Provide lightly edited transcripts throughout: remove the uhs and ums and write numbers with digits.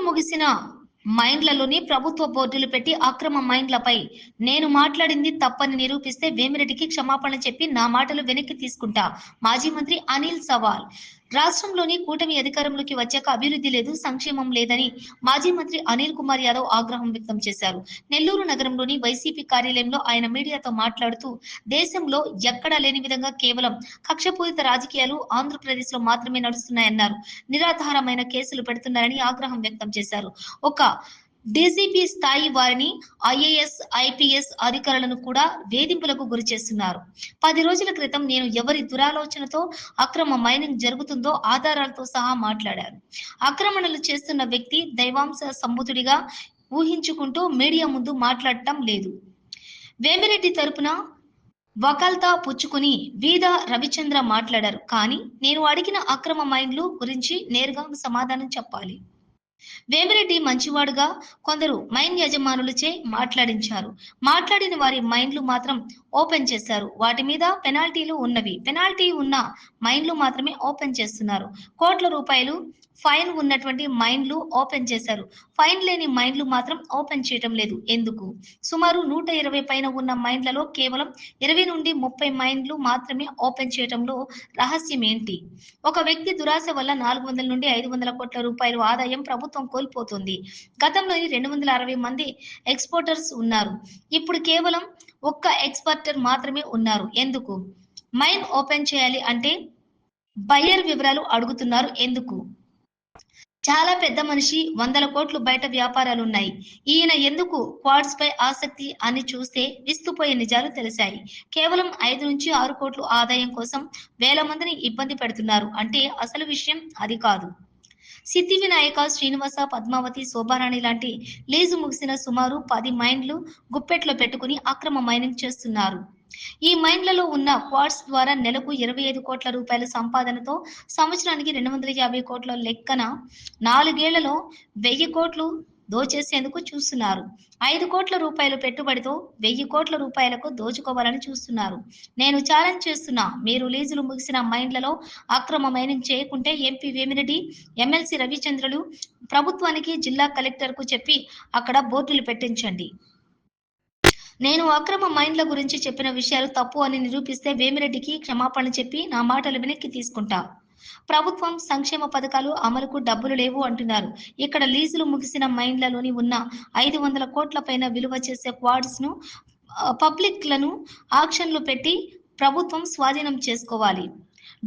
ముగిసిన మైండ్లలోని ప్రభుత్వ బోర్డులు పెట్టి అక్రమ మైండ్లపై నేను మాట్లాడింది తప్పని నిరూపిస్తే వేమిరెడ్డికి క్షమాపణ చెప్పి నా మాటలు వెనక్కి తీసుకుంటా. మాజీ మంత్రి అనిల్ సవాల్. రాష్ట్రంలోని కూటమి అధికారంలోకి వచ్చాక అభివృద్ధి లేదు, సంక్షేమం లేదని మాజీ మంత్రి అనిల్ కుమార్ యాదవ్ ఆగ్రహం వ్యక్తం చేశారు. నెల్లూరు నగరంలోని వైసీపీ కార్యాలయంలో ఆయన మీడియాతో మాట్లాడుతూ దేశంలో ఎక్కడా లేని విధంగా కేవలం కక్షపూరిత రాజకీయాలు ఆంధ్రప్రదేశ్ లో మాత్రమే నడుస్తున్నాయన్నారు. నిరాధారమైన కేసులు పెడుతున్నారని ఆగ్రహం వ్యక్తం చేశారు. ఒక డీజీపీ స్థాయి వారిని ఐఏఎస్ ఐపీఎస్ అధికారులను కూడా వేధింపులకు గురి చేస్తున్నారు. 10 రోజుల క్రితం నేను ఎవరి దురాలోచనతో అక్రమ మైనింగ్ జరుగుతుందో ఆధారాలతో సహా మాట్లాడారు. ఆక్రమణలు చేస్తున్న వ్యక్తి దైవాంశ సంబుతుడిగా ఊహించుకుంటూ మీడియా ముందు మాట్లాడటం లేదు. వేమిరెడ్డి తరపున వకాల్తా పుచ్చుకుని వీద రవిచంద్ర మాట్లాడారు. కానీ నేను అడిగిన అక్రమ మైన్లు గురించి నేరుగా సమాధానం చెప్పాలి. వేమిరెడ్డి మంచివాడుగా కొందరు మైన్ యజమానులచే మాట్లాడించారు. మాట్లాడిన వారి మైన్లు మాత్రం ఓపెన్ చేశారు. వాటి మీద పెనాల్టీలు ఉన్నవి. పెనాల్టీ ఉన్న మైన్లు మాత్రమే ఓపెన్ చేస్తున్నారు. కోట్ల రూపాయలు ఫైన్ ఉన్నటువంటి మైన్లు ఓపెన్ చేశారు. ఫైన్ లేని మైన్లు మాత్రం ఓపెన్ చేయటం లేదు. ఎందుకు? సుమారు 120 పైన ఉన్న మైన్లలో కేవలం 20 నుండి 30 మైన్లు మాత్రమే ఓపెన్ చేయటంలో రహస్యం ఏంటి? ఒక వ్యక్తి దురాశ వల్ల 400 నుండి 500 కోట్ల రూపాయలు ఆదాయం ప్రభుత్వం కోల్పోతుంది. గతంలోని 260 మంది ఎక్స్పోర్టర్స్ ఉన్నారు. ఇప్పుడు కేవలం ఒక్క ఎక్స్పోర్టర్ మాత్రమే ఉన్నారు. ఎందుకు? మైన్ ఓపెన్ చేయాలి అంటే బయ్యర్ వివరాలు అడుగుతున్నారు. ఎందుకు? చాలా పెద్ద మనిషి, 100 కోట్లు బయట వ్యాపారాలు ఉన్నాయి. ఈయన ఎందుకు క్వాడ్స్ పై ఆసక్తి అని చూస్తే విస్తుపోయే నిజాలు తెలిసాయి. కేవలం 5 నుంచి 6 కోట్లు ఆదాయం కోసం వేల మందిని ఇబ్బంది పెడుతున్నారు అంటే అసలు విషయం అది కాదు. సిద్ధి వినాయక, శ్రీనివాస, పద్మావతి, శోభారాణి లాంటి లీజు ముగిసిన సుమారు 10 మైన్లు గుప్పెట్లో పెట్టుకుని అక్రమ మైనింగ్ చేస్తున్నారు. ఈ మైన్లలో ఉన్న క్వాడ్స్ ద్వారా నెలకు 25 కోట్ల రూపాయల సంపాదనతో సంవత్సరానికి 250 కోట్ల లెక్కన 4 ఏళ్లలో 1000 కోట్లు దోచేసేందుకు చూస్తున్నారు. 5 కోట్ల రూపాయల పెట్టుబడితో 1000 కోట్ల రూపాయలకు దోచుకోవాలని చూస్తున్నారు. నేను ఛాలెంజ్ చేస్తున్నా, మీరు లీజులు ముగిసిన మైన్లలో అక్రమ మైనింగ్ చేయకుంటే ఎంపీ వేమిరెడ్డి, ఎమ్మెల్సీ రవిచంద్రులు ప్రభుత్వానికి, జిల్లా కలెక్టర్కు చెప్పి అక్కడ బోర్డులు పెట్టించండి. నేను అక్రమ మైన్ల గురించి చెప్పిన విషయాలు తప్పు అని నిరూపిస్తే వేమిరెడ్డికి క్షమాపణ చెప్పి నా మాటలు వెనక్కి తీసుకుంటా. ప్రభుత్వం సంక్షేమ పథకాలు అమలుకు డబ్బులు లేవు అంటున్నారు. ఇక్కడ లీజులు ముగిసిన మైన్లలోని ఉన్న 500 కోట్ల పైన విలువ చేసే క్వాడ్స్ ను పబ్లిక్ లను ఆక్షన్లు పెట్టి ప్రభుత్వం స్వాధీనం చేసుకోవాలి.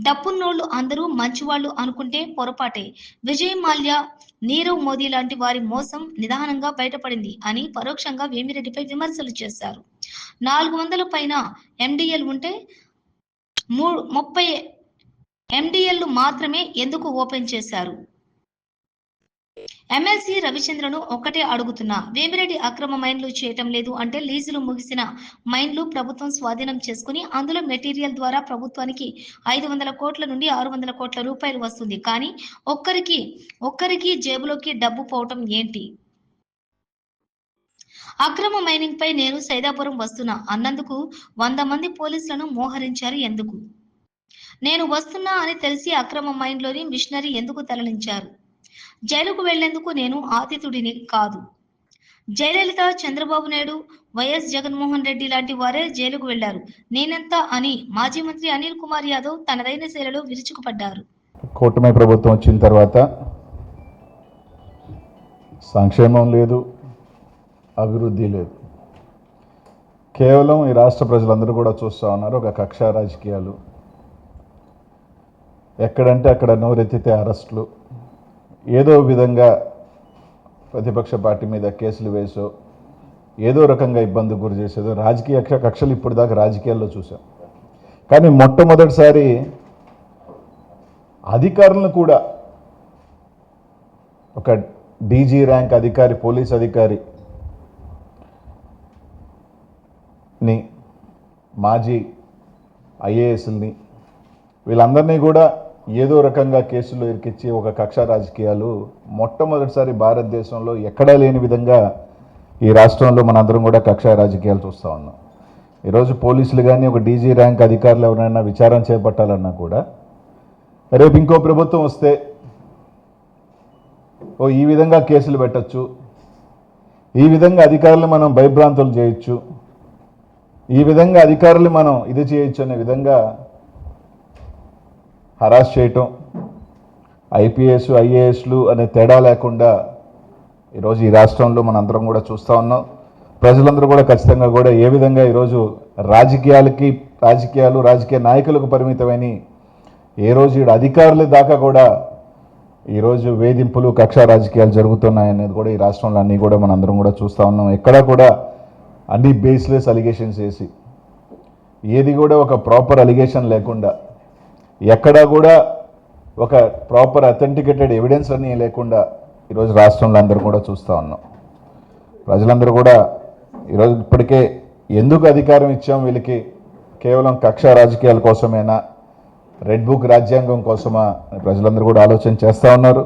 డబ్బున్నోళ్లు అందరూ మంచివాళ్లు అనుకుంటే పొరపాటే. విజయ్ మాల్యా, నీరవ్ మోదీ లాంటి వారి మోసం నిదానంగా బయటపడింది అని పరోక్షంగా వేమిరెడ్డిపై విమర్శలు చేశారు. 400 పైన ఎండిఎల్ ఉంటే 30 ఎండిఎల్ మాత్రమే ఎందుకు ఓపెన్ చేశారు? ఎమ్మెల్సీ రవిచంద్రను ఒకటే అడుగుతున్నా, వేమిరెడ్డి అక్రమ మైన్లు చేయటం లేదు అంటే లీజులు ముగిసిన మైన్లు ప్రభుత్వం స్వాధీనం చేసుకుని అందులో మెటీరియల్ ద్వారా ప్రభుత్వానికి 500 కోట్ల నుండి 600 కోట్ల రూపాయలు వస్తుంది. కానీ ఒక్కరికి జేబులోకి డబ్బు పోవటం ఏంటి? అక్రమ మైనింగ్ పై నేను సైదాపురం వస్తున్నా అన్నందుకు 100 మంది పోలీసులను మోహరించారు. ఎందుకు? నేను వస్తున్నా అని తెలిసి అక్రమ మైన్లోని మిషనరీ ఎందుకు తరలించారు? జైలుకు వెళ్లేందుకు నేను ఆతిథుడిని కాదు. జయలలిత, చంద్రబాబు నాయుడు, వైఎస్ జగన్మోహన్ రెడ్డి లాంటి వారే జైలుకు వెళ్లారు. నేనెంత అని మాజీ మంత్రి అనిల్ కుమార్ యాదవ్ తనదైన శైలిలో విరుచుకుపడ్డారు. కూటమి ప్రభుత్వం వచ్చిన తర్వాత సంక్షేమం లేదు, అభివృద్ధి లేదు. కేవలం ఈ రాష్ట్ర ప్రజలందరూ కూడా చూస్తూ ఉన్నారు ఒక కక్ష రాజకీయాలు. ఎక్కడంటే అక్కడ నోరెత్తితే అరెస్టులు, ఏదో విధంగా ప్రతిపక్ష పార్టీ మీద కేసులు వేసో ఏదో రకంగా ఇబ్బంది గురి చేసేదో రాజకీయ కక్షలు ఇప్పుడు దాకా రాజకీయాల్లో చూసాం. కానీ మొట్టమొదటిసారి అధికారులను కూడా ఒక డీజీ ర్యాంక్ అధికారి, పోలీస్ అధికారిని, మాజీ ఐఏఎస్ని వీళ్ళందరినీ కూడా ఏదో రకంగా కేసుల్లో ఇరికిచ్చి ఒక కక్ష రాజకీయాలు మొట్టమొదటిసారి భారతదేశంలో ఎక్కడా లేని విధంగా ఈ రాష్ట్రంలో మనందరం కూడా కక్ష రాజకీయాలు చూస్తూ ఉన్నాం. ఈరోజు పోలీసులు కానీ ఒక డీజీ ర్యాంక్ అధికారులు ఎవరైనా విచారణ చేపట్టాలన్నా కూడా రేపు ఇంకో ప్రభుత్వం వస్తే ఈ విధంగా కేసులు పెట్టచ్చు, ఈ విధంగా అధికారులు మనం భయభ్రాంతులు చేయొచ్చు, ఈ విధంగా అధికారులు మనం ఇది చేయొచ్చు అనే విధంగా హరాస్ చేయటం, ఐపీఎస్ ఐఏఎస్లు అనే తేడా లేకుండా ఈరోజు ఈ రాష్ట్రంలో మనందరం కూడా చూస్తూ ఉన్నాం. ప్రజలందరూ కూడా ఖచ్చితంగా కూడా ఏ విధంగా ఈరోజు రాజకీయ నాయకులకు పరిమితమని ఏ రోజు ఈడ అధికారుల దాకా కూడా ఈరోజు వేధింపులు కక్ష రాజకీయాలు జరుగుతున్నాయనేది కూడా ఈ రాష్ట్రంలో అన్నీ కూడా మనందరం కూడా చూస్తూ ఉన్నాం. ఎక్కడా కూడా అన్ని బేస్లెస్ అలిగేషన్స్ వేసి ఏది కూడా ఒక ప్రాపర్ అలిగేషన్ లేకుండా, ఎక్కడా కూడా ఒక ప్రాపర్ అథెంటికేటెడ్ ఎవిడెన్స్ అన్నీ లేకుండా ఈరోజు రాష్ట్రంలో అందరూ కూడా చూస్తూ ఉన్నాం. ప్రజలందరూ కూడా ఈరోజు ఇప్పటికే ఎందుకు అధికారం ఇచ్చాం వీళ్ళకి, కేవలం కక్ష రాజకీయాల కోసమేనా, రెడ్ బుక్ రాజ్యాంగం కోసమా అని ప్రజలందరూ కూడా ఆలోచన చేస్తూ ఉన్నారు.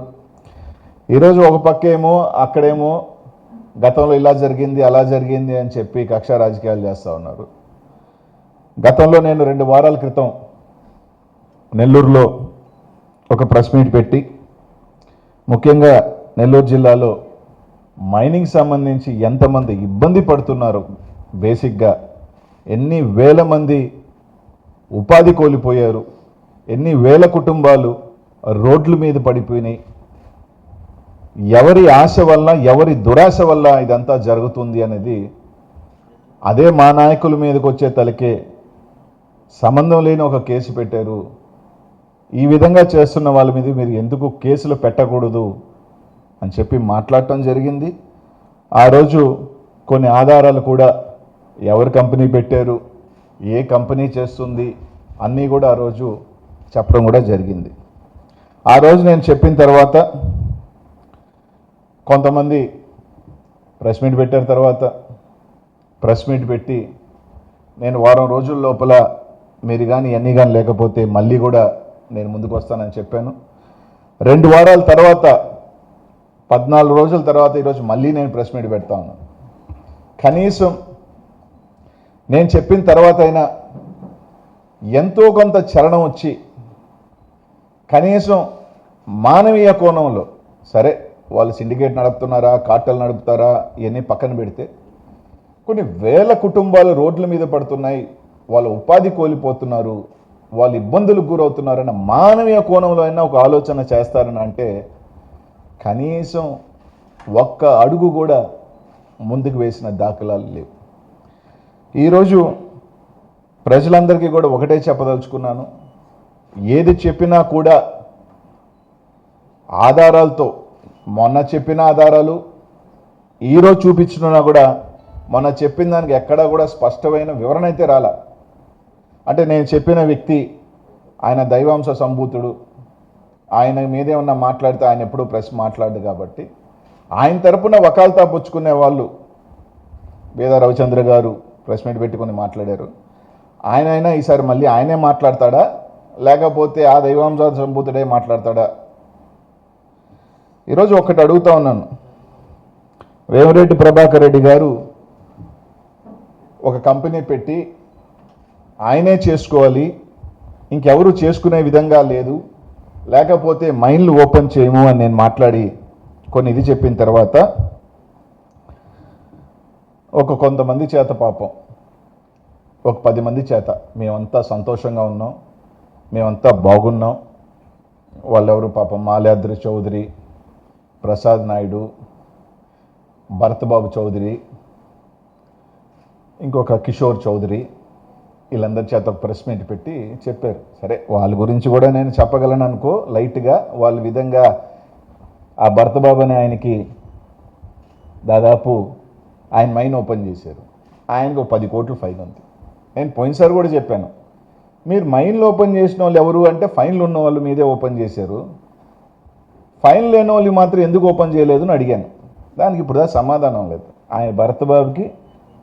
ఈరోజు ఒక పక్కేమో అక్కడేమో గతంలో ఇలా జరిగింది అలా జరిగింది అని చెప్పి కక్ష రాజకీయాలు చేస్తూ ఉన్నారు. గతంలో నేను 2 వారాల క్రితం నెల్లూరులో ఒక ప్రెస్ మీట్ పెట్టి ముఖ్యంగా నెల్లూరు జిల్లాలో మైనింగ్ సంబంధించి ఎంతమంది ఇబ్బంది పడుతున్నారు, బేసిక్గా ఎన్ని వేల మంది ఉపాధి కోల్పోయారు, ఎన్ని వేల కుటుంబాలు రోడ్ల మీద పడిపోయినాయి, ఎవరి ఆశ వల్ల ఎవరి దురాశ వల్ల ఇదంతా జరుగుతుంది అనేది అదే మా నాయకుల మీదకి వచ్చే తలకే సంబంధం లేని ఒక కేసు పెట్టారు. ఈ విధంగా చేస్తున్న వాళ్ళ మీద మీరు ఎందుకు కేసులు పెట్టకూడదు అని చెప్పి మాట్లాడటం జరిగింది. ఆ రోజు కొన్ని ఆధారాలు కూడా ఎవరు కంపెనీ పెట్టారు, ఏ కంపెనీ చేస్తుంది అన్నీ కూడా ఆ రోజు చెప్పడం కూడా జరిగింది. ఆ రోజు నేను చెప్పిన తర్వాత కొంతమంది ప్రెస్ మీట్ పెట్టిన తర్వాత ప్రెస్ మీట్ పెట్టి నేను వారం రోజుల లోపల మీరు కానీ ఎన్ని కానీ లేకపోతే మళ్ళీ కూడా నేను ముందుకు వస్తానని చెప్పాను. 2 వారాల తర్వాత 14 రోజుల తర్వాత ఈరోజు మళ్ళీ నేను ప్రెస్ మీట్ పెడతా ఉన్నాను. కనీసం నేను చెప్పిన తర్వాత అయినా ఎంతో కొంత చలనం వచ్చి కనీసం మానవీయ కోణంలో, సరే వాళ్ళు సిండికేట్ నడుపుతున్నారా కార్టెల్ నడుపుతారా ఇవన్నీ పక్కన పెడితే కొన్ని వేల కుటుంబాలు రోడ్ల మీద పడుతున్నాయి, వాళ్ళ ఉపాధి కోల్పోతున్నారు, వాళ్ళు ఇబ్బందులకు గురవుతున్నారన్న మానవీయ కోణంలో అయినా ఒక ఆలోచన చేస్తారని అంటే కనీసం ఒక్క అడుగు కూడా ముందుకు వేసిన దాఖలాలు లేవు. ఈరోజు ప్రజలందరికీ కూడా ఒకటే చెప్పదలుచుకున్నాను, ఏది చెప్పినా కూడా ఆధారాలతో, మొన్న చెప్పిన ఆధారాలు ఈరోజు చూపించినా కూడా మొన్న చెప్పిన దానికి ఎక్కడా కూడా స్పష్టమైన వివరణ అయితే రాలా. అంటే నేను చెప్పిన వ్యక్తి ఆయన దైవాంశ సంభూతుడు, ఆయన మీదేమన్నా మాట్లాడితే ఆయన ఎప్పుడూ ప్రెస్ మాట్లాడు కాబట్టి ఆయన తరపున వకాల్తా పుచ్చుకునే వాళ్ళు వేద రవిచంద్ర గారు ప్రెస్ మీట్ పెట్టుకొని మాట్లాడారు. ఆయన ఈసారి మళ్ళీ ఆయనే మాట్లాడతాడా లేకపోతే ఆ దైవాంశ సంభూతుడే మాట్లాడతాడా? ఈరోజు ఒకటి అడుగుతా ఉన్నాను, వేమిరెడ్డి ప్రభాకర్ రెడ్డి గారు ఒక కంపెనీ పెట్టి ఆయనే చేసుకోవాలి, ఇంకెవరు చేసుకునే విధంగా లేదు, లేకపోతే మైన్లు ఓపెన్ చేయము అని నేను మాట్లాడి కొన్ని ఇది చెప్పిన తర్వాత కొంతమంది చేత పాపం 10 మంది చేత మేమంతా సంతోషంగా ఉన్నాం, మేమంతా బాగున్నాం, వాళ్ళెవరు పాపం మాల్యాద్రి చౌదరి, ప్రసాద్ నాయుడు, భరత్బాబు చౌదరి, ఇంకొక కిషోర్ చౌదరి, వీళ్ళందరి చేత ఒక ప్రెస్ మీట్ పెట్టి చెప్పారు. సరే వాళ్ళ గురించి కూడా నేను చెప్పగలను అనుకో లైట్గా. వాళ్ళ విధంగా ఆ భరత్బాబు అనే ఆయనకి దాదాపు ఆయన మైన్ ఓపెన్ చేశారు, ఆయనకు 10 కోట్లు ఫైన్ ఉంది. నేను పోయినసారి కూడా చెప్పాను, మీరు మైన్లు ఓపెన్ చేసిన వాళ్ళు ఎవరు అంటే ఫైన్లు ఉన్న వాళ్ళు మీదే ఓపెన్ చేశారు, ఫైన్ లేని వాళ్ళు మాత్రం ఎందుకు ఓపెన్ చేయలేదు అని అడిగాను. దానికి ఇప్పుడు సమాధానం లేదు. ఆయన భరత్బాబుకి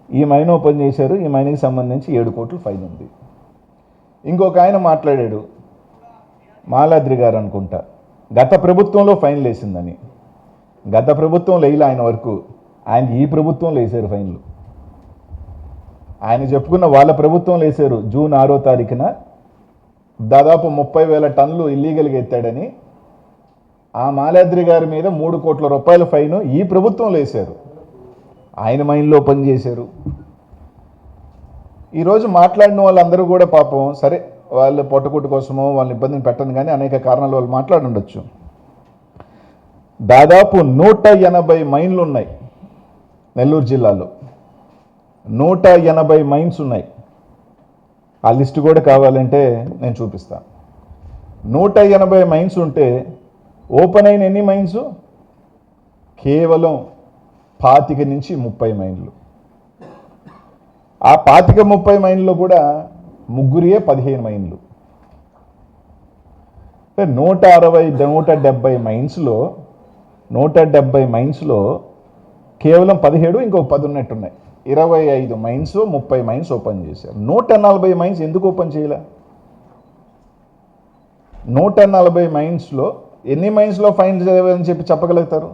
ఈ మైన్ ఓపెన్ చేశారు, ఈ మైన్కి సంబంధించి 7 కోట్లు ఫైన్ ఉంది. ఇంకొక ఆయన మాట్లాడాడు, మాలాద్రి గారు అనుకుంటా, గత ప్రభుత్వంలో ఫైన్లు వేసిందని. గత ప్రభుత్వంలో వేయలే ఆయన వరకు, ఆయన ఈ ప్రభుత్వంలో వేశారు ఫైన్లు. ఆయన చెప్పుకున్న వాళ్ళ ప్రభుత్వంలో వేశారు. జూన్ 6వ తారీఖున దాదాపు 30,000 టన్నులు ఇల్లీగల్గా ఎత్తాడని ఆ మాలాద్రి గారి మీద 3 కోట్ల రూపాయల ఫైన్ ఈ ప్రభుత్వంలో వేశారు. ఆయన మైండ్లో పనిచేశారు. ఈరోజు మాట్లాడిన వాళ్ళందరూ కూడా పాపం సరే వాళ్ళ పొట్టకుట్టు కోసమో వాళ్ళని ఇబ్బందిని పెట్టను కానీ అనేక కారణాల వాళ్ళు మాట్లాడి ఉండొచ్చు. దాదాపు 180 మైన్లు ఉన్నాయి నెల్లూరు జిల్లాలో. 180 మైన్స్ ఉన్నాయి. ఆ లిస్టు కూడా కావాలంటే నేను చూపిస్తాను. 180 మైన్స్ ఉంటే ఓపెన్ అయిన ఎన్ని మైన్స్? కేవలం 25 నుంచి 30 మైన్లు. ఆ 25-30 మైన్లో కూడా ముగ్గురియే 15 మైన్లు. అంటే 170 మైన్స్లో కేవలం 17 ఇంకొక 10 ఉన్నట్టున్నాయి. 25 మైన్స్ 30 మైన్స్ ఓపెన్ చేశారు. 140 మైన్స్ ఎందుకు ఓపెన్ చేయలే? 140 మైన్స్లో ఎన్ని మైన్స్లో ఫైన్స్ అని చెప్పి చెప్పగలుగుతారు?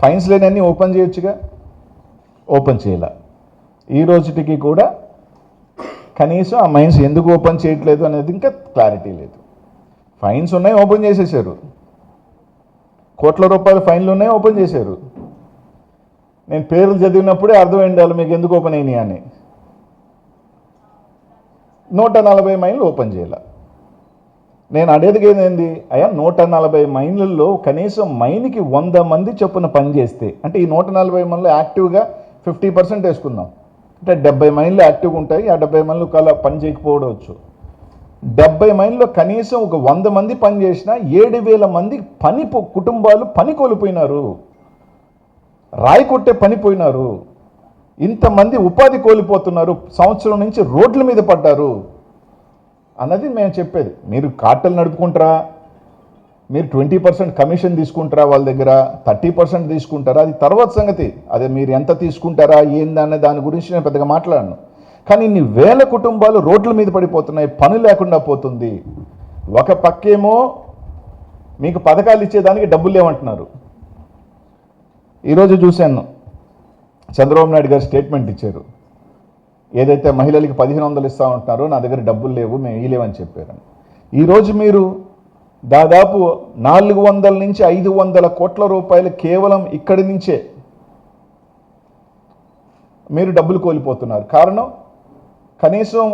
ఫైన్స్ లేని ఓపెన్ చేయొచ్చుగా, ఓపెన్ చేయలే. ఈ రోజుటికి కూడా కనీసం ఆ మైన్స్ ఎందుకు ఓపెన్ చేయట్లేదు అనేది ఇంకా క్లారిటీ లేదు. ఫైన్స్ ఉన్నాయి, ఓపెన్ చేసేసారు. కోట్ల రూపాయల ఫైన్లు ఉన్నాయి, ఓపెన్ చేశారు. నేను పేర్లు చదివినప్పుడే అర్థమైంది వాళ్ళు మీకు ఎందుకు ఓపెన్ అయినాయి అని. 140 మైన్లు ఓపెన్ చేయాల. నేను అడేది ఏంది అయ్యా, 140 మైన్లలో కనీసం మైన్కి 100 మంది చొప్పున పని చేస్తే, అంటే ఈ 140 మైన్లు యాక్టివ్గా 50% వేసుకుందాం, అంటే 70 మైన్లు యాక్టివ్గా ఉంటాయి. ఆ 70 మైన్లు కలా పని చేయకపోవచ్చు. 70 మైన్లో కనీసం ఒక 100 మంది పని చేసినా 7,000 మంది కుటుంబాలు పని కోల్పోయినారు, రాయి కొట్టే పని పోయినారు. ఇంతమంది ఉపాధి కోల్పోతున్నారు, సంవత్సరం నుంచి రోడ్ల మీద పడ్డారు అన్నది మేము చెప్పేది. మీరు కార్టెల్ నడుపుకుంటారా, మీరు 20% కమిషన్ తీసుకుంటారా, వాళ్ళ దగ్గర 30% తీసుకుంటారా, అది తర్వాత సంగతి. అదే మీరు ఎంత తీసుకుంటారా ఏందనే దాని గురించి నేను పెద్దగా మాట్లాడను. కానీ ఇన్ని వేల కుటుంబాలు రోడ్ల మీద పడిపోతున్నాయి, పని లేకుండా పోతుంది. ఒక పక్కేమో మీకు పథకాలు ఇచ్చేదానికి డబ్బులు లేవంటున్నారు. ఈరోజు చూశాను చంద్రబాబు నాయుడు గారు స్టేట్మెంట్ ఇచ్చారు, ఏదైతే మహిళలకి 1500 ఇస్తా ఉంటున్నారో నా దగ్గర డబ్బులు లేవు, మేము ఇవ్వలేమని చెప్పారు. ఈరోజు మీరు దాదాపు 400 నుంచి 500 కోట్ల రూపాయలు కేవలం ఇక్కడి నుంచే మీరు డబ్బులు కోల్పోతున్నారు. కారణం కనీసం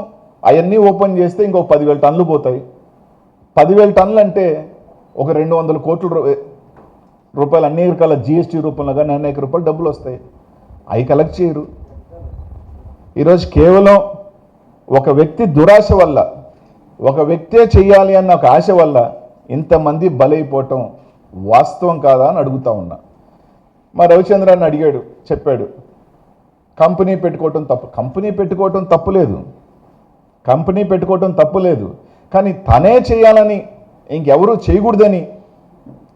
అవన్నీ ఓపెన్ చేస్తే ఇంకో 10,000 టన్నులు పోతాయి. 10,000 టన్నులు అంటే ఒక 200 కోట్ల రూపాయలు అన్ని రకాల జిఎస్టీ రూపంలో కానీ అనేక రూపాయలు డబ్బులు వస్తాయి. అవి కలెక్ట్ చేయరు. ఈరోజు కేవలం ఒక వ్యక్తి దురాశ వల్ల, ఒక వ్యక్తే చెయ్యాలి అన్న ఒక ఆశ వల్ల ఇంతమంది బలైపోవటం వాస్తవం కాదా అని అడుగుతా ఉన్నా. మా రవిచంద్రాన్ని అడిగాడు, చెప్పాడు కంపెనీ పెట్టుకోవటం తప్పు. కంపెనీ పెట్టుకోవటం తప్పులేదు, కంపెనీ పెట్టుకోవటం తప్పులేదు. కానీ తనే చేయాలని ఇంకెవరూ చేయకూడదని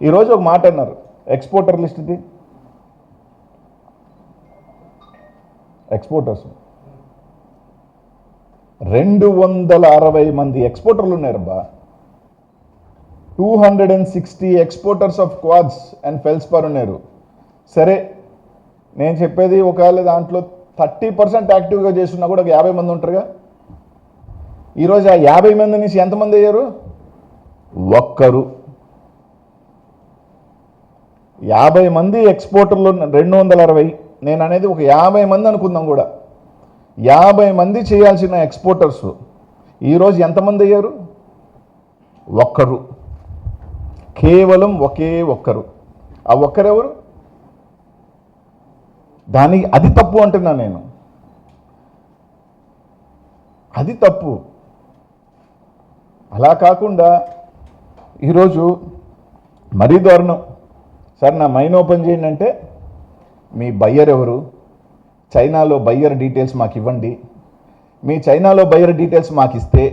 ఈరోజు ఒక మాట అన్నారు. ఎక్స్పోర్టర్ లిస్ట్ ఇది, ఎక్స్పోర్టర్స్ 260 మంది ఎక్స్పోర్టర్లు ఉన్నారబ్బా. 260 exporters of quads and feldspar ఉన్నారు. సరే నేను చెప్పేది ఒకవేళ దాంట్లో 30% యాక్టివ్గా చేస్తున్నా కూడా ఒక 50 మంది ఉంటారుగా. ఈరోజు ఆ 50 మంది నుంచి ఎంతమంది అయ్యారు? ఒక్కరు. 50 మంది ఎక్స్పోర్టర్లు 260. నేను అనేది ఒక 50 మంది అనుకుందాం కూడా. 50 మంది చేయాల్సిన ఎక్స్పోర్టర్స్ ఈరోజు ఎంతమంది అయ్యారు? ఒక్కరు. కేవలం ఒకే ఒక్కరు. ఆ ఒక్కరెవరు? దానికి అది తప్పు అంటున్నా నేను. అది తప్పు. అలా కాకుండా ఈరోజు మరీ దారుణం. సార్ నా మైన్ ఓపెన్ చేయండి అంటే మీ బయ్యర్ ఎవరు? చైనాలో బయ్యర్ డీటెయిల్స్ మాకు ఇవ్వండి. మీ చైనాలో బయ్యర్ డీటెయిల్స్ మాకు ఇస్తే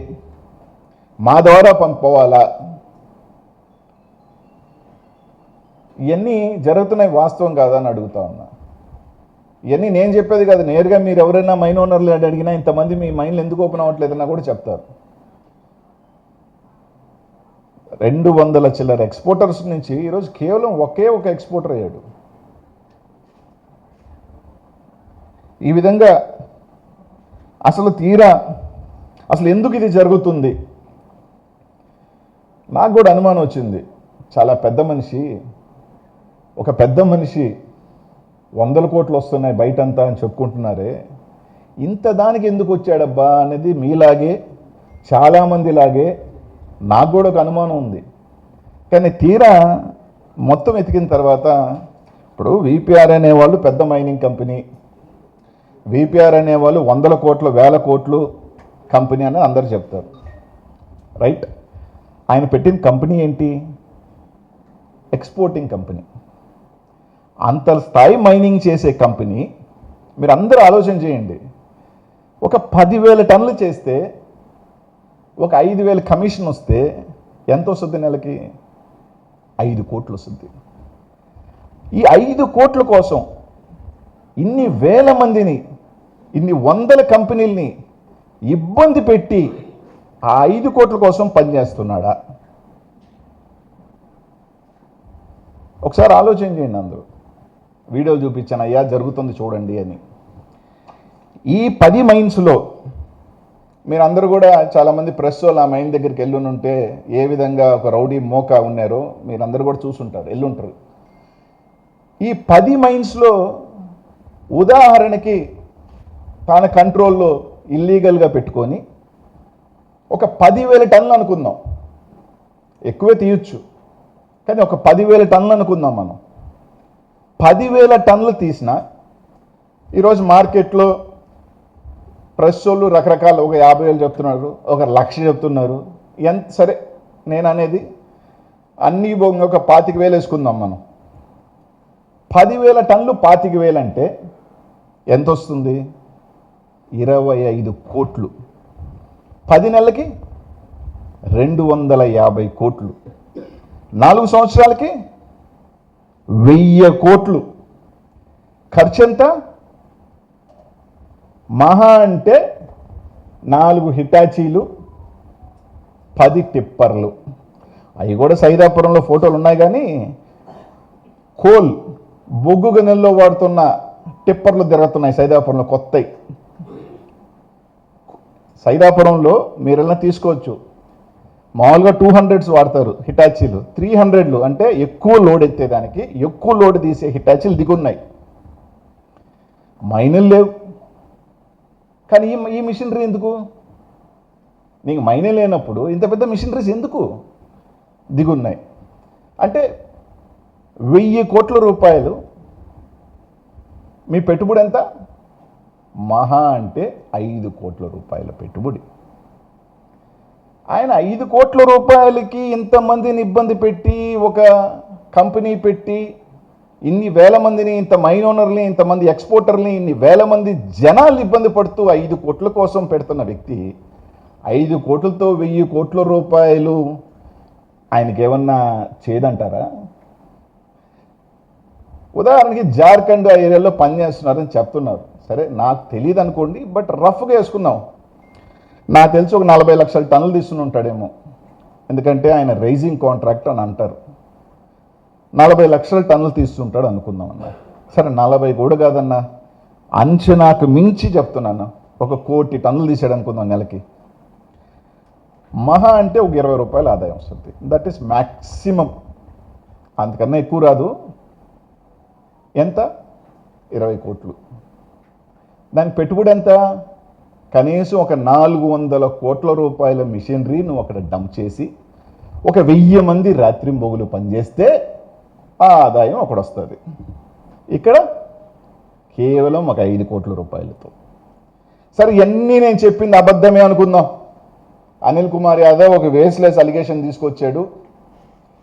మా ద్వారా పంపుకోవాలా? ఇవన్నీ జరుగుతున్నాయి, వాస్తవం కాదా అని అడుగుతా ఉన్నా. ఇవన్నీ నేను చెప్పేది కాదు, నేరుగా మీరు ఎవరైనా మైన్ ఓనర్లు అడిగినా ఇంతమంది మీ మైన్లు ఎందుకు ఓపెన్ అవ్వట్లేదన్నా కూడా చెప్తారు. 200 చిల్లర ఎక్స్పోర్టర్స్ నుంచి ఈరోజు కేవలం ఒకే ఒక ఎక్స్పోర్టర్ అయ్యాడు. ఈ విధంగా అసలు ఎందుకు ఇది జరుగుతుంది? నాకు కూడా అనుమానం వచ్చింది. చాలా పెద్ద మనిషి, ఒక పెద్ద మనిషి 100 కోట్లు వస్తున్నాయి బయటంతా అని చెప్పుకుంటున్నారే, ఇంత దానికి ఎందుకు వచ్చాడబ్బా అనేది మీలాగే చాలామందిలాగే నాకు కూడా ఒక అనుమానం ఉంది. కానీ తీరా మొత్తం ఎతికిన తర్వాత ఇప్పుడు విపిఆర్ అనేవాళ్ళు పెద్ద మైనింగ్ కంపెనీ, విపిఆర్ అనేవాళ్ళు 100 కోట్లు 1000 కోట్లు కంపెనీ అని అందరు చెప్తారు, రైట్? ఆయన పెట్టిన కంపెనీ ఏంటి? Exporting company. అంత స్థాయి మైనింగ్ చేసే కంపెనీ, మీరు అందరూ ఆలోచన చేయండి, ఒక 10,000 టన్నులు చేస్తే ఒక 5,000 కమిషన్ వస్తే ఎంత వస్తుంది నెలకి? 5 కోట్లు వస్తుంది. ఈ 5 కోట్ల కోసం ఇన్ని వేల మందిని, ఇన్ని వందల కంపెనీల్ని ఇబ్బంది పెట్టి ఆ 5 కోట్ల కోసం పనిచేస్తున్నాడా? ఒకసారి ఆలోచన చేయండి. అందరూ వీడియోలు చూపించాను, అయ్యా జరుగుతుంది చూడండి అని. ఈ 10 మైన్స్లో మీరు అందరూ కూడా చాలామంది ప్రెస్ వాళ్ళు ఆ మైన్ దగ్గరికి వెళ్ళుంటే ఏ విధంగా ఒక రౌడీ మోకా ఉన్నారో మీరందరూ కూడా చూసుంటారు, వెళ్ళుంటారు. ఈ 10 మైన్స్లో ఉదాహరణకి తన కంట్రోల్లో ఇల్లీగల్గా పెట్టుకొని ఒక 10,000 టన్నులు అనుకుందాం, ఎక్కువే తీయచ్చు, కానీ ఒక 10,000 టన్నులు అనుకుందాం మనం. 10,000 టన్నులు తీసిన ఈరోజు మార్కెట్లో ప్రెస్ వాళ్ళు రకరకాల, ఒక 50,000 చెప్తున్నారు, ఒక 1,00,000 చెప్తున్నారు. ఎంత సరే, నేను అనేది అన్నీ ఒక 25,000 వేసుకుందాం మనం. 10,000 టన్నులు 25,000 అంటే ఎంత వస్తుంది? 25 కోట్లు. 10 నెలలకి 250 కోట్లు, 4 సంవత్సరాలకి 1000 కోట్లు. ఖర్చు ఎంత? మహా అంటే 4 హిటాచీలు, 10 టిప్పర్లు. అవి కూడా సైదాపురంలో ఫోటోలు ఉన్నాయి, కానీ కోల్ బొగ్గు గనుల్లో వాడుతున్న టిప్పర్లు తిరుగుతున్నాయి సైదాపురంలో కొత్తవి. సైదాపురంలో మీరెలా తీసుకోవచ్చు, మామూలుగా 200s వాడతారు హిటాచీలు, 300లు అంటే ఎక్కువ లోడ్ ఎత్తేదానికి, ఎక్కువ లోడ్ తీసే హిటాచీలు దిగున్నాయి. మైనులు లేవు, కానీ ఈ మిషనరీ ఎందుకు? నీకు మైనే లేనప్పుడు ఇంత పెద్ద మిషనరీస్ ఎందుకు దిగున్నాయి? అంటే 1000 కోట్ల రూపాయలు మీ పెట్టుబడి ఎంత? మహా అంటే 5 కోట్ల రూపాయల పెట్టుబడి. ఆయన 5 కోట్ల రూపాయలకి ఇంతమందిని ఇబ్బంది పెట్టి, ఒక కంపెనీ పెట్టి, ఇన్ని వేల మందిని, ఇంత మైన్ ఓనర్ని, ఇంతమంది ఎక్స్పోర్టర్ని, ఇన్ని వేల మంది జనాలు ఇబ్బంది పడుతూ 5 కోట్ల కోసం పెడుతున్న వ్యక్తి 5 కోట్లతో 1000 కోట్ల రూపాయలు ఆయనకి ఏమన్నా చేయదంటారా? ఉదాహరణకి జార్ఖండ్ ఆ ఏరియాలో పనిచేస్తున్నారని చెప్తున్నారు. సరే, నాకు తెలియదు అనుకోండి, బట్ రఫ్గా వేసుకున్నాం. నాకు తెలిసి ఒక 40 లక్షల టన్నులు తీసుకుని ఉంటాడేమో, ఎందుకంటే ఆయన రైజింగ్ కాంట్రాక్ట్ అని అంటారు. 40 లక్షల టన్నులు తీస్తుంటాడు అనుకుందాం అన్న. సరే, 40 కూడా కాదన్నా, అంచనాకు మించి చెప్తున్నాను, 1 కోటి టన్నులు తీసాడు అనుకుందాం నెలకి. మహా అంటే ఒక 20 రూపాయల ఆదాయం వస్తుంది. దట్ ఈస్ మ్యాక్సిమం, అంతకన్నా ఎక్కువ రాదు. ఎంత? 20 కోట్లు. దానికి పెట్టుబడి ఎంత? కనీసం ఒక 400 కోట్ల రూపాయల మిషనరీ నువ్వు అక్కడ డంప్ చేసి ఒక 1000 మంది రాత్రింబొగులు పనిచేస్తే ఆ ఆదాయం అక్కడ వస్తుంది. ఇక్కడ కేవలం ఒక 5 కోట్ల రూపాయలతో. సరే, ఇవన్నీ నేను చెప్పింది అబద్ధమే అనుకుందాం. అనిల్ కుమార్ యాదవ్ ఒక వేస్లెస్ అలిగేషన్ తీసుకొచ్చాడు,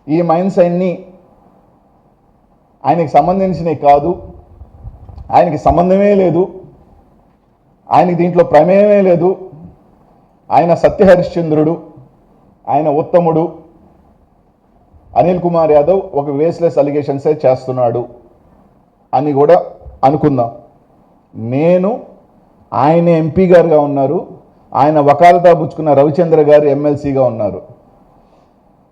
ఈ మైన్స్ అన్నీ ఆయనకి సంబంధించినవి కాదు, ఆయనకి సంబంధమే లేదు, ఆయనకి దీంట్లో ప్రమేయమే లేదు, ఆయన సత్యహరిశ్చంద్రుడు, ఆయన ఉత్తముడు, అనిల్ కుమార్ యాదవ్ ఒక వేస్లెస్ అలిగేషన్సే చేస్తున్నాడు అని కూడా అనుకుందాం. నేను ఆయన ఎంపీ గారుగా ఉన్నారు, ఆయన వకాలతా పుచ్చుకున్న రవిచంద్ర గారు ఎమ్మెల్సీగా ఉన్నారు.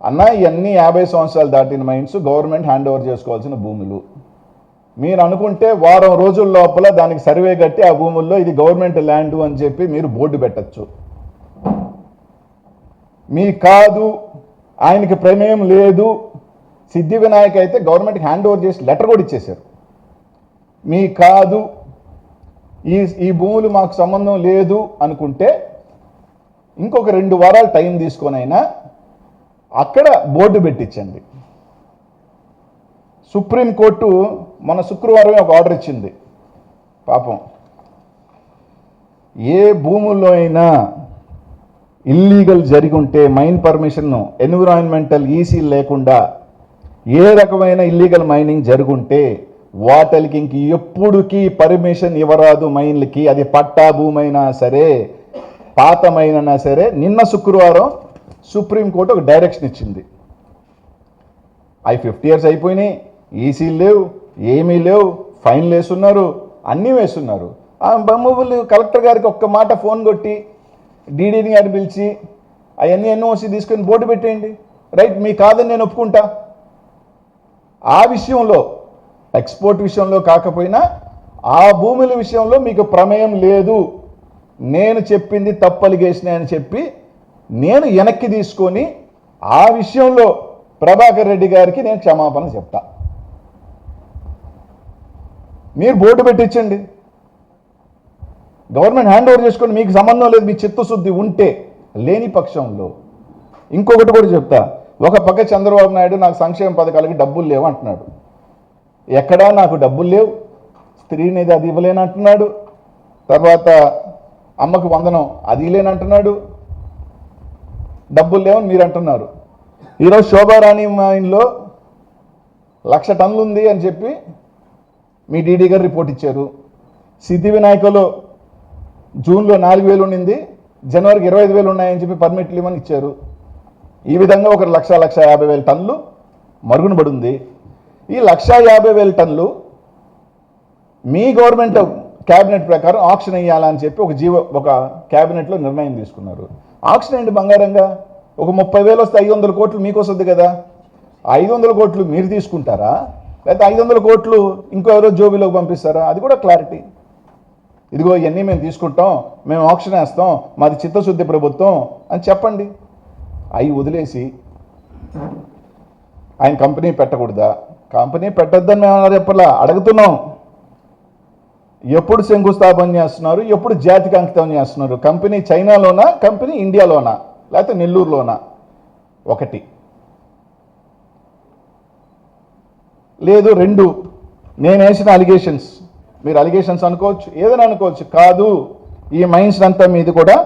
అన్న, ఇవన్నీ 50 సంవత్సరాలు దాటిన మైన్స్, గవర్నమెంట్ హ్యాండ్ ఓవర్ చేసుకోవాల్సిన భూములు. మీరు అనుకుంటే వారం రోజుల లోపల దానికి సర్వే కట్టి ఆ భూముల్లో ఇది గవర్నమెంట్ ల్యాండ్ అని చెప్పి మీరు బోర్డు పెట్టచ్చు. మీ కాదు, ఆయనకి ప్రమేయం లేదు, సిద్ధి వినాయక్ అయితే గవర్నమెంట్కి హ్యాండ్ ఓవర్ చేసి లెటర్ కూడా ఇచ్చేశారు. మీ కాదు, ఈ భూములు మాకు సంబంధం లేదు అనుకుంటే ఇంకొక 2 వారాలు టైం తీసుకొనైనా అక్కడ బోర్డు పెట్టించండి. సుప్రీంకోర్టు మన శుక్రవారం ఒక ఆర్డర్ ఇచ్చింది. పాపం ఏ భూముల్లో అయినా ఇల్లీగల్ జరిగి ఉంటే మైన్ పర్మిషన్, ఎన్విరాన్మెంటల్ ఈసీ లేకుండా ఏ రకమైన ఇల్లీగల్ మైనింగ్ జరుగుంటే వాటికి ఇంక ఎప్పుడుకి పర్మిషన్ ఇవ్వరాదు మైన్లకి. అది పట్టా భూమైనా సరే, పాతమైనా సరే. నిన్న శుక్రవారం సుప్రీంకోర్టు ఒక డైరెక్షన్ ఇచ్చింది. 50 years అయిపోయినాయి, ఈసీలు లేవు, ఏమీ లేవు, ఫైన్లు వేస్తున్నారు, అన్నీ వేస్తున్నారు. ఆ బొమ్మలు కలెక్టర్ గారికి ఒక్క మాట ఫోన్ కొట్టి డీడీని గారిని పిలిచి అవన్నీ ఎన్ఓసి తీసుకొని బోర్డు పెట్టేయండి. రైట్, మీ కాదని నేను ఒప్పుకుంటా. ఆ విషయంలో, ఎక్స్పోర్ట్ విషయంలో కాకపోయినా ఆ భూముల విషయంలో మీకు ప్రమేయం లేదు, నేను చెప్పింది తప్పు అలిగేషన్ అని చెప్పి నేను వెనక్కి తీసుకొని ఆ విషయంలో ప్రభాకర్ రెడ్డి గారికి నేను క్షమాపణ చెప్తా. మీరు బోర్డు పెట్టించండి, గవర్నమెంట్ హ్యాండ్ ఓవర్ చేసుకొని మీకు సంబంధం లేదు, మీ చిత్తశుద్ధి ఉంటే. లేని పక్షంలో ఇంకొకటి కూడా చెప్తా. ఒక పక్క చంద్రబాబు నాయుడు నాకు సంక్షేమ పథకాలకి డబ్బులు లేవు అంటున్నాడు. ఎక్కడా నాకు డబ్బులు లేవు, స్త్రీనిధి అది ఇవ్వలేనంటున్నాడు, తర్వాత అమ్మకు వందనం అది లేనంటున్నాడు, డబ్బులు లేవని మీరు అంటున్నారు. ఈరోజు శోభారాణి మైన్లో 1,00,000 టన్నులు ఉంది అని చెప్పి మీ డీడీ గారు రిపోర్ట్ ఇచ్చారు. సిద్ధి వినాయకలో జూన్లో 4,000 ఉండింది, జనవరికి 25,000 ఉన్నాయని చెప్పి పర్మిట్లు ఇవ్వని ఇచ్చారు. ఈ విధంగా ఒక 1,50,000 టన్నులు మరుగున పడింది. ఈ 1,50,000 టన్నులు మీ గవర్నమెంట్ క్యాబినెట్ ప్రకారం ఆక్షన్ అయ్యాలని చెప్పి ఒక క్యాబినెట్లో నిర్ణయం తీసుకున్నారు. ఆక్షన్ ఏంటి బంగారంగా? ఒక 30,000 వస్తే 500 కోట్లు మీకు వస్తుంది కదా. 500 కోట్లు మీరు తీసుకుంటారా, లేకపోతే 500 కోట్లు ఇంకో ఎవరో జోబీలోకి పంపిస్తారా? అది కూడా క్లారిటీ. ఇదిగో ఇవన్నీ మేము తీసుకుంటాం, మేము ఆక్షన్ వేస్తాం, మాది చిత్తశుద్ధి ప్రభుత్వం అని చెప్పండి. అవి వదిలేసి ఆయన కంపెనీ పెట్టకూడదా? కంపెనీ పెట్టొద్దని మేము చెప్పలా, అడుగుతున్నాం. ఎప్పుడు శంకుస్థాపన చేస్తున్నారు, ఎప్పుడు జాతికి అంకితం చేస్తున్నారు? కంపెనీ చైనాలోనా, కంపెనీ ఇండియాలోనా, లేకపోతే నెల్లూరులోనా? ఒకటి లేదు, 2 నేను వేసిన అలిగేషన్స్, మీరు అలిగేషన్స్ అనుకోవచ్చు, ఏదైనా అనుకోవచ్చు. కాదు, ఈ మైన్స్ అంతా మీది కూడా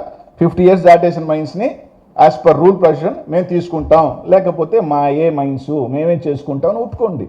50 years దాటేసిన మైన్స్ని యాజ్ పర్ రూల్ ప్రొవిజన్ మేము తీసుకుంటాం, లేకపోతే మా మైన్స్ మేమేం చేసుకుంటామని ఒప్పుకోండి.